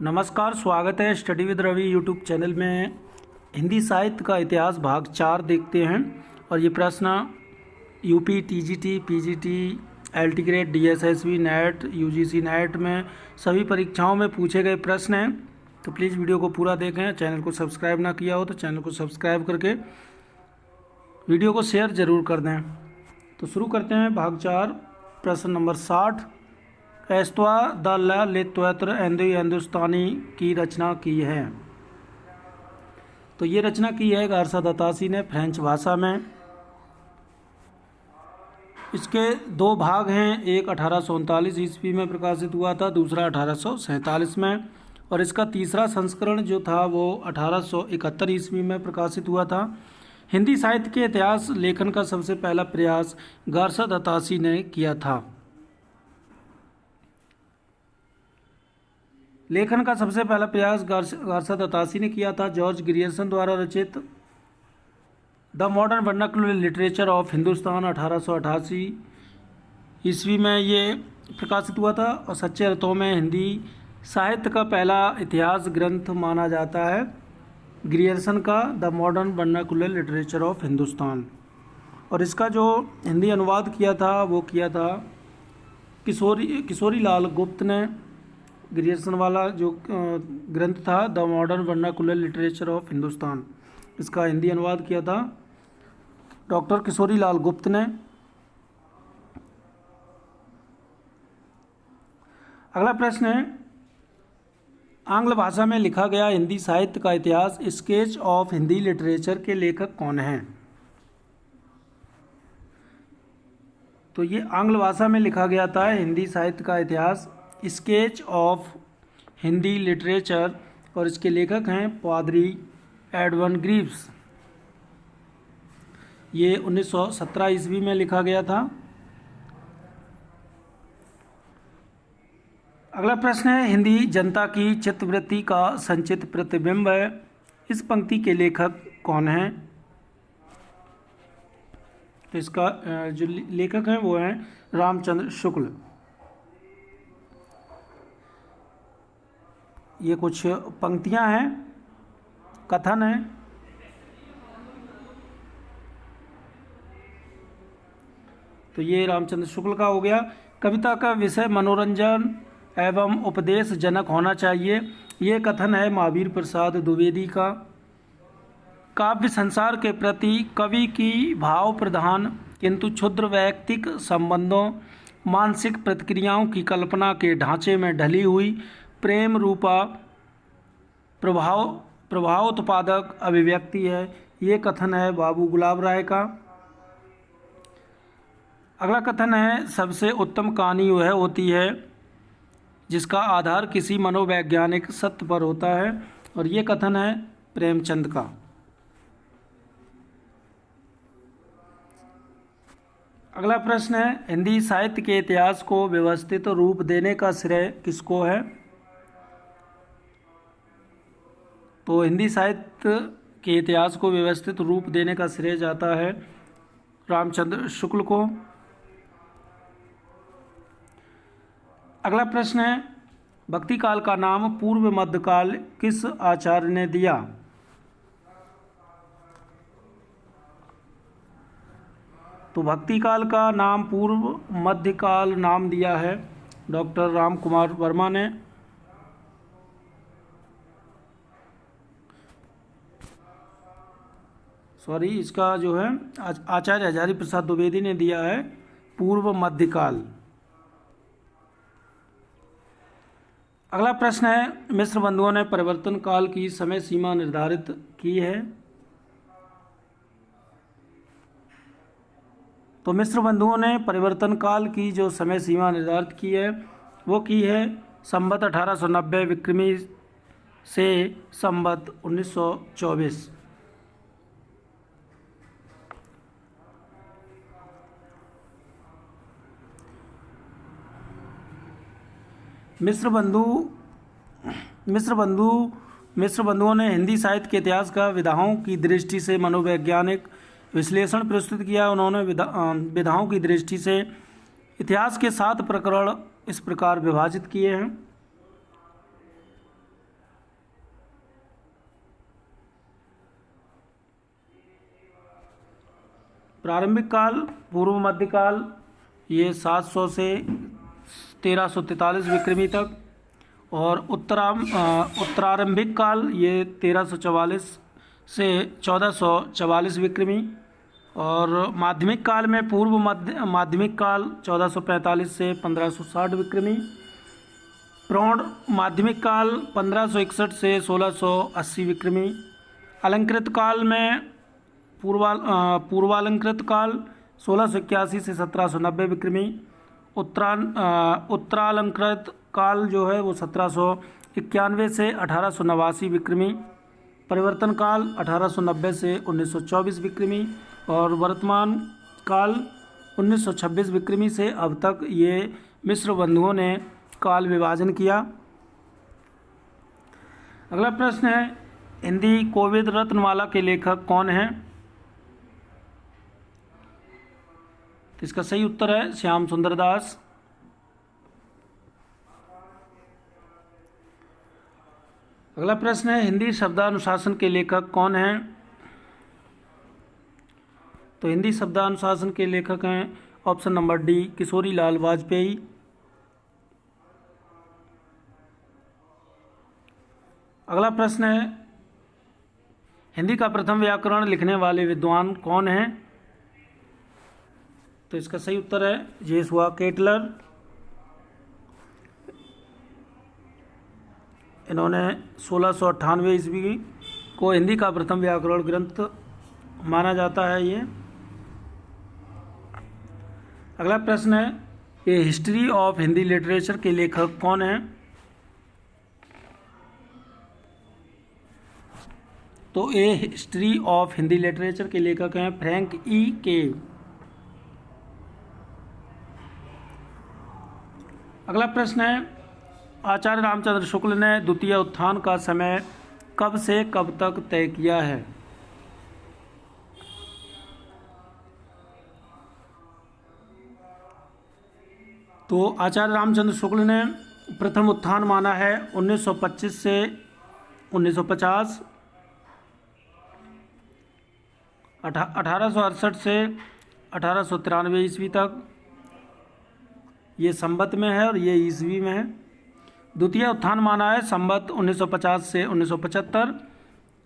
नमस्कार, स्वागत है study with Ravi YouTube channel में। हिंदी साहित्य का इतिहास भाग 4 देखते हैं और ये प्रश्न UP, TGT, PGT, LT grade, DSSB, net, UGC net में सभी परीक्षाओं में पूछे गए प्रश्न हैं। तो प्लीज़ वीडियो को पूरा देखें। चैनल को सब्सक्राइब ना किया हो तो चैनल को सब्सक्राइब करके वीडियो को शेयर ज़रूर कर दें। तो शुरू करते हैं भाग 4, प्रश्न नंबर 60। एस्तवा द लित्वत्र हिंदुस्तानी की रचना की है। तो ये रचना की है गारसा दतासी ने फ्रेंच भाषा में। इसके 2 भाग हैं, एक 1839 ईस्वी में प्रकाशित हुआ था, दूसरा 1847 में, और इसका तीसरा संस्करण जो था वो 1871 ईस्वी में प्रकाशित हुआ था। हिंदी साहित्य के इतिहास लेखन का सबसे पहला प्रयास गारसा दतासी ने किया था। लेखन का सबसे पहला प्रयास गारसा दतासी ने किया था। जॉर्ज ग्रियर्सन द्वारा रचित the modern vernacular literature of Hindustan 1888 ईस्वी में ये प्रकाशित हुआ था और सच्चे अर्थों में हिंदी साहित्य का पहला इतिहास ग्रंथ माना जाता है ग्रियर्सन का the modern vernacular literature of Hindustan. और इसका जो हिंदी अनुवाद किया था वो किया था किशोरी लाल गुप्त ने। ग्रियर्सन वाला जो ग्रंथ था the modern vernacular literature of Hindustan, इसका हिंदी अनुवाद किया था डॉक्टर किशोरी लाल गुप्त ने। अगला प्रश्न है, आंग्ल भाषा में लिखा गया हिंदी साहित्य का इतिहास स्केच ऑफ हिंदी लिटरेचर के लेखक कौन हैं? तो ये आंग्ल भाषा में लिखा गया था हिंदी साहित्य का इतिहास स्केच ऑफ हिंदी लिटरेचर, और इसके लेखक हैं पादरी एडवन ग्रीव्स। ये 1917 ईस्वी में लिखा गया था। अगला प्रश्न है, हिंदी जनता की चित्तवृत्ति का संचित प्रतिबिंब है, इस पंक्ति के लेखक कौन हैं? तो इसका जो लेखक हैं वो हैं रामचंद्र शुक्ल। ये कुछ पंक्तियां हैं, कथन है। तो ये रामचंद्र शुक्ल का हो गया। कविता का विषय मनोरंजन एवं उपदेश जनक होना चाहिए, ये कथन है महावीर प्रसाद द्विवेदी का। काव्य संसार के प्रति कवि की भाव प्रधान किंतु क्षुद्र वैयक्तिक संबंधों, मानसिक प्रतिक्रियाओं की कल्पना के ढांचे में ढली हुई प्रेम रूपा प्रभावोत्पादक अभिव्यक्ति है, ये कथन है बाबू गुलाब राय का। अगला कथन है, सबसे उत्तम कहानी वह होती है जिसका आधार किसी मनोवैज्ञानिक सत्य पर होता है, और ये कथन है प्रेमचंद का। अगला प्रश्न है, हिंदी साहित्य के इतिहास को व्यवस्थित रूप देने का श्रेय किसको है? तो हिंदी साहित्य के इतिहास को व्यवस्थित रूप देने का श्रेय जाता है रामचंद्र शुक्ल को। अगला प्रश्न है, भक्ति काल का नाम पूर्व मध्यकाल किस आचार्य ने दिया? तो भक्ति काल का नाम पूर्व मध्यकाल नाम दिया है डॉक्टर राम कुमार वर्मा ने। इसका जो है आचार्य हजारी प्रसाद द्विवेदी ने दिया है पूर्व मध्यकाल। अगला प्रश्न है, मिश्र बंधुओं ने परिवर्तन काल की समय सीमा निर्धारित की है। तो मिश्र बंधुओं ने परिवर्तन काल की जो समय सीमा निर्धारित की है वो की है संवत 1890 विक्रमी से संवत 1924। मिश्र बंधुओं ने हिंदी साहित्य के इतिहास का विधाओं की दृष्टि से मनोवैज्ञानिक विश्लेषण प्रस्तुत किया। उन्होंने विधाओं की दृष्टि से इतिहास के 7 प्रकरण इस प्रकार विभाजित किए हैं। प्रारंभिक काल, पूर्व मध्यकाल ये 700 से 1343 विक्रमी तक, और उत्तरारंभिक काल ये 1344 से 1444 विक्रमी, और माध्यमिक काल में पूर्व माध्यमिक काल 1445 से 1560 विक्रमी, प्रौढ़ माध्यमिक काल 1561 से 1680 विक्रमी, अलंकृत काल में पूर्वालंकृत काल 1681 से 1790 विक्रमी, उत्तरालंकृत काल जो है वो 1791 से 1889 विक्रमी, परिवर्तन काल 1890 से 1924 विक्रमी, और वर्तमान काल 1926 विक्रमी से अब तक ये मिस्र बंधुओं ने काल विभाजन किया। अगला प्रश्न है, हिंदी कोविद रत्नमाला के लेखक कौन हैं? तो इसका सही उत्तर है श्याम सुंदर दास। अगला प्रश्न है, हिंदी शब्दानुशासन के लेखक कौन हैं? तो हिंदी शब्दानुशासन के लेखक हैं option number D, Kishori Lal Vajpayee. अगला प्रश्न है, हिंदी का प्रथम व्याकरण लिखने वाले विद्वान कौन हैं? तो इसका सही उत्तर है जेसुआ केटलर। इन्होंने 1698 ईस्वी को हिंदी का प्रथम व्याकरण ग्रंथ माना जाता है ये। अगला प्रश्न है, ये हिस्ट्री ऑफ हिंदी लिटरेचर के लेखक कौन हैं? तो ये हिस्ट्री ऑफ हिंदी लिटरेचर के लेखक हैं फ्रैंक ई के। अगला प्रश्न है, आचार्य रामचंद्र शुक्ल ने द्वितीय उत्थान का समय कब से कब तक तय किया है? तो आचार्य रामचंद्र शुक्ल ने प्रथम उत्थान माना है 1925 से 1950, 1868 से 1893 ईस्वी तक, ये संवत में है और ये ईस्वी में है। द्वितीय उत्थान माना है संवत 1950 से 1975,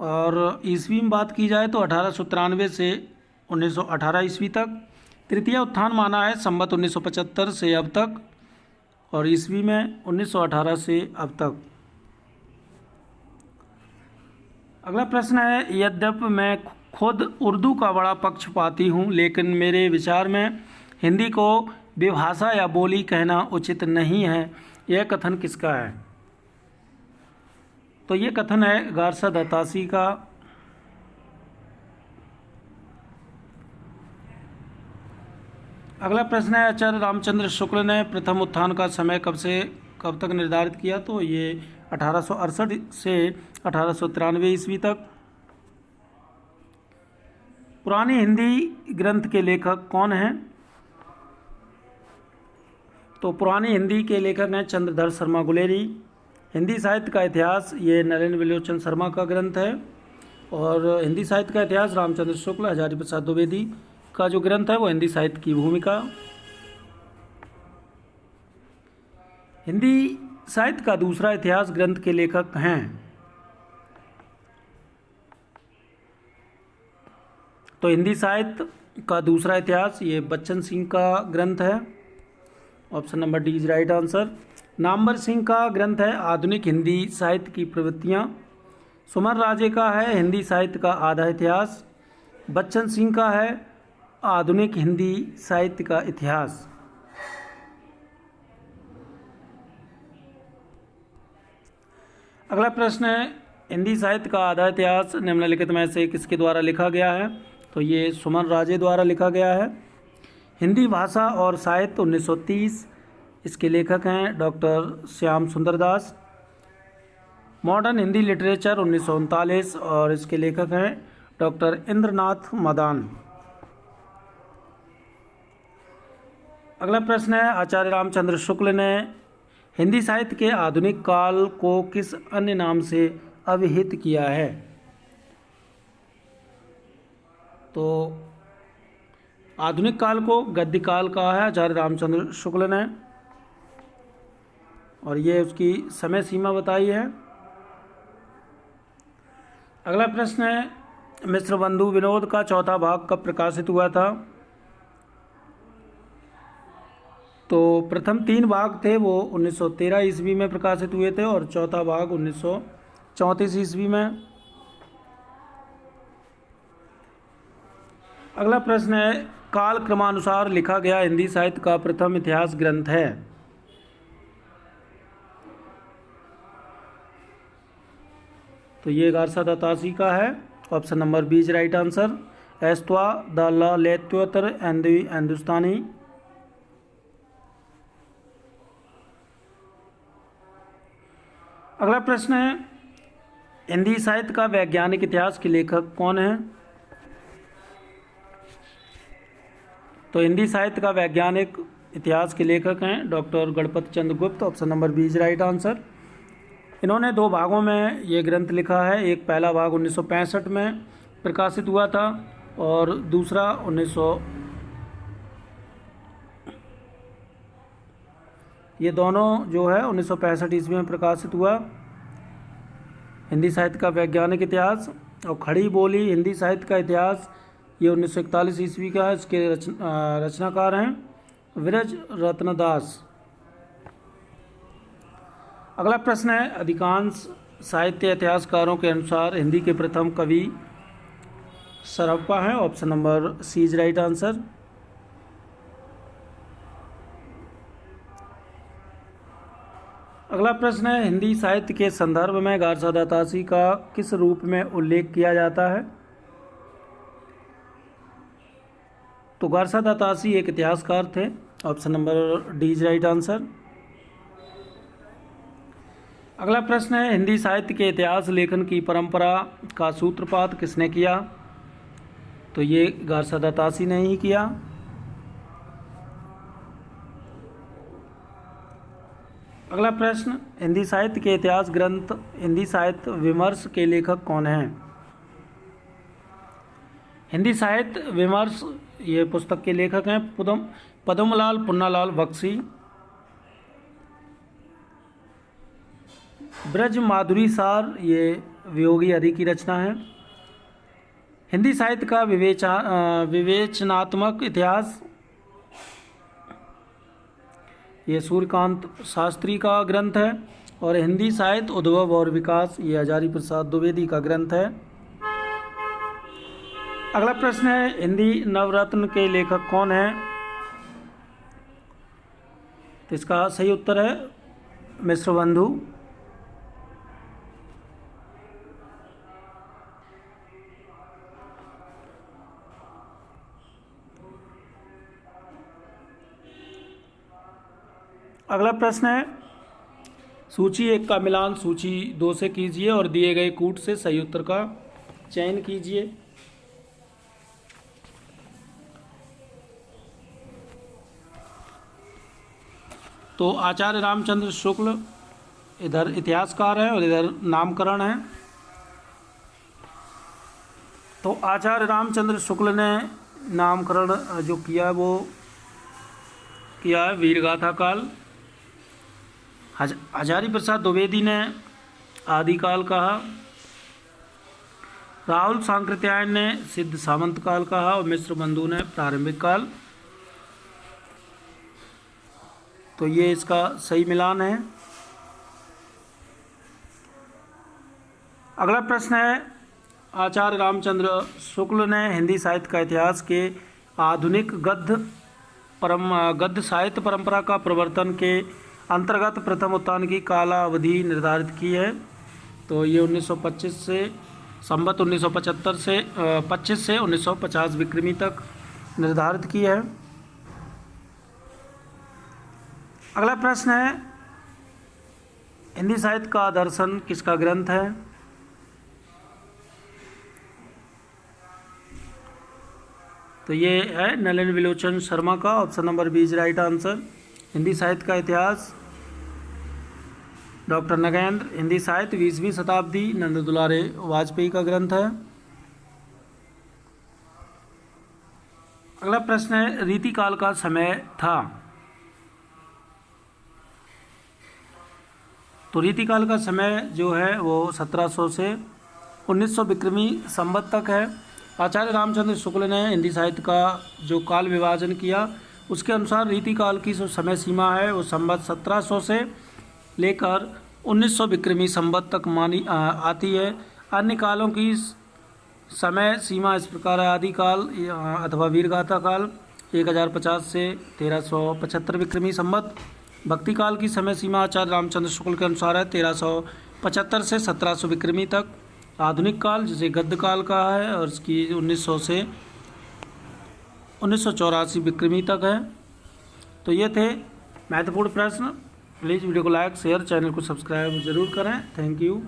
और ईस्वी में बात की जाए तो 1893 से 1918 ईस्वी तक। तृतीय उत्थान माना है संवत 1975 से अब तक, और ईस्वी में 1918 से अब तक। अगला प्रश्न है, यद्यपि मैं खुद उर्दू का बड़ा पक्षपाती हूँ, लेकिन मेरे विचार में हिंदी को विभाषा या बोली कहना उचित नहीं है, यह कथन किसका है? तो ये कथन है गारशद अतासी का। अगला प्रश्न है, आचार्य रामचंद्र शुक्ल ने प्रथम उत्थान का समय कब से कब तक निर्धारित किया? तो ये 1868 से 1893 ईस्वी तक। पुरानी हिंदी ग्रंथ के लेखक कौन हैं? तो पुरानी हिंदी के लेखक हैं चंद्रधर शर्मा गुलेरी। हिंदी साहित्य का इतिहास ये नरेंद्र विलोचन शर्मा का ग्रंथ है, और हिंदी साहित्य का इतिहास रामचंद्र शुक्ल हजारी प्रसाद द्विवेदी का जो ग्रंथ है वो हिंदी साहित्य की भूमिका। हिंदी साहित्य का दूसरा इतिहास ग्रंथ के लेखक हैं। तो हिंदी साहित्य का दूसरा इतिहास ये बच्चन सिंह का ग्रंथ है, option number D is right answer. Namvar Singh का ग्रंथ है आधुनिक हिंदी साहित्य की प्रवृत्तियाँ। सुमन राजे का है हिंदी साहित्य का आधा इतिहास। बच्चन सिंह का है आधुनिक हिंदी साहित्य का इतिहास। अगला प्रश्न है, हिंदी साहित्य का आधा इतिहास निम्नलिखित में से किसके द्वारा लिखा गया है? तो ये सुमन राजे द्वारा लिखा गया है। हिंदी भाषा और साहित्य 1930, इसके लेखक हैं डॉक्टर श्याम सुंदर दास। मॉडर्न हिंदी लिटरेचर 1939, और इसके लेखक हैं डॉक्टर इंद्रनाथ मदान। अगला प्रश्न है, आचार्य रामचंद्र शुक्ल ने हिंदी साहित्य के आधुनिक काल को किस अन्य नाम से अभिहित किया है? तो आधुनिक काल को गद्य काल कहा है आचार्य रामचंद्र शुक्ल ने, और ये उसकी समय सीमा बताई है। अगला प्रश्न है, मिश्र बंधु विनोद का चौथा भाग कब प्रकाशित हुआ था? तो प्रथम 3 भाग थे वो 1913 ईस्वी में प्रकाशित हुए थे और चौथा भाग 1934 ईस्वी में। अगला प्रश्न है, काल क्रमानुसार लिखा गया हिंदी साहित्य का प्रथम इतिहास ग्रंथ है? तो ये गारसा दत्तासी का है, option number B is right answer. एस्त्वा द लेत्योतर एंड द हिंदुस्तानी। अगला प्रश्न है, हिंदी साहित्य का वैज्ञानिक इतिहास के लेखक कौन है? तो हिंदी साहित्य का वैज्ञानिक इतिहास के लेखक हैं doctor Ganpat Chandra Gupt, option number B is right answer. इन्होंने 2 भागों में ये ग्रंथ लिखा है, एक पहला भाग 1965 में प्रकाशित हुआ था और दूसरा 1900, ये दोनों जो है 1965 ईस्वी में प्रकाशित हुआ। हिंदी साहित्य का वैज्ञानिक इतिहास। और खड़ी बोली हिंदी साहित्य का इतिहास, ये 1941 ईस्वी का है। इसके रचनाकार हैं विरज रत्नदास। अगला प्रश्न है, अधिकांश साहित्य इतिहासकारों के अनुसार हिंदी के प्रथम कवि सरहप्पा हैं, option number C is right answer. अगला प्रश्न है, हिंदी साहित्य के संदर्भ में गारसा दत्तासी का किस रूप में उल्लेख किया जाता है? तो गारसा दत्तासी एक इतिहासकार थे, option number D is right answer. अगला प्रश्न है, हिंदी साहित्य के इतिहास लेखन की परंपरा का सूत्रपात किसने किया? तो ये गारसा दत्तासी ने ही किया। अगला प्रश्न, हिंदी साहित्य के इतिहास ग्रंथ हिंदी साहित्य विमर्श के लेखक कौन हैं? हिंदी साहित्य विमर्श ये पुस्तक के लेखक हैं पद्मलाल पुन्नालाल बख्शी। ब्रज माधुरी सार ये वियोगी हरि की रचना है। हिंदी साहित्य का विवेचनात्मक इतिहास, ये सूर्यकांत शास्त्री का ग्रंथ है। और हिंदी साहित्य उद्भव और विकास, ये हजारी प्रसाद द्विवेदी का ग्रंथ है। अगला प्रश्न है, हिंदी नवरत्न के लेखक कौन है? तो इसका सही उत्तर है मिश्र बंधु। अगला प्रश्न है, सूची 1 का मिलान सूची 2 से कीजिए और दिए गए कूट से सही उत्तर का चयन कीजिए। तो आचार्य रामचंद्र शुक्ल इधर इतिहासकार है और इधर नामकरण है। तो आचार्य रामचंद्र शुक्ल ने नामकरण जो किया है वो किया है वीरगाथा काल। हजारी प्रसाद द्विवेदी ने आदिकाल कहा। राहुल सांकृत्यायन ने सिद्ध सामंत काल कहा और मिश्र बंधु ने प्रारंभिक काल। तो ये इसका सही मिलान है। अगला प्रश्न है, आचार्य रामचंद्र शुक्ल ने हिंदी साहित्य का इतिहास के आधुनिक गद्य साहित्य परंपरा का प्रवर्तन के अंतर्गत प्रथम उत्थान की कालावधि निर्धारित की है। तो ये 1925 से संवत 1975 से 25 से 1950 विक्रमी तक निर्धारित की है। अगला प्रश्न है, हिंदी साहित्य का दर्शन किसका ग्रंथ है? तो ये है नलिन विलोचन शर्मा का, option number B is right answer. Hindi साहित्य का इतिहास डॉक्टर नगेंद्र। हिंदी साहित्य 20वीं शताब्दी नंद दुलारे वाजपेयी का ग्रंथ है। अगला प्रश्न है रीतिकाल का समय था। तो रीतिकाल का समय जो है वो 1700 से 1900 विक्रमी संवत तक है। आचार्य रामचंद्र शुक्ल ने हिंदी साहित्य का जो काल विभाजन किया उसके अनुसार रीतिकाल की जो समय सीमा है वो संवत 1700 से लेकर 1900 विक्रमी संवत तक मानी आती है। अन्य कालों की समय सीमा इस प्रकार है। आदिकाल अथवा वीरगाथा काल 1050 से 1375 विक्रमी संवत। भक्ति काल की समय सीमा आचार्य रामचंद्र शुक्ल के अनुसार है 1375 से 1700 विक्रमी तक। आधुनिक काल जिसे गद्य काल का है और इसकी 1900 से 1984 विक्रमी तक है। तो ये थे महत्वपूर्ण प्रश्न। प्लीज़ वीडियो को लाइक शेयर चैनल को सब्सक्राइब जरूर करें। Thank you.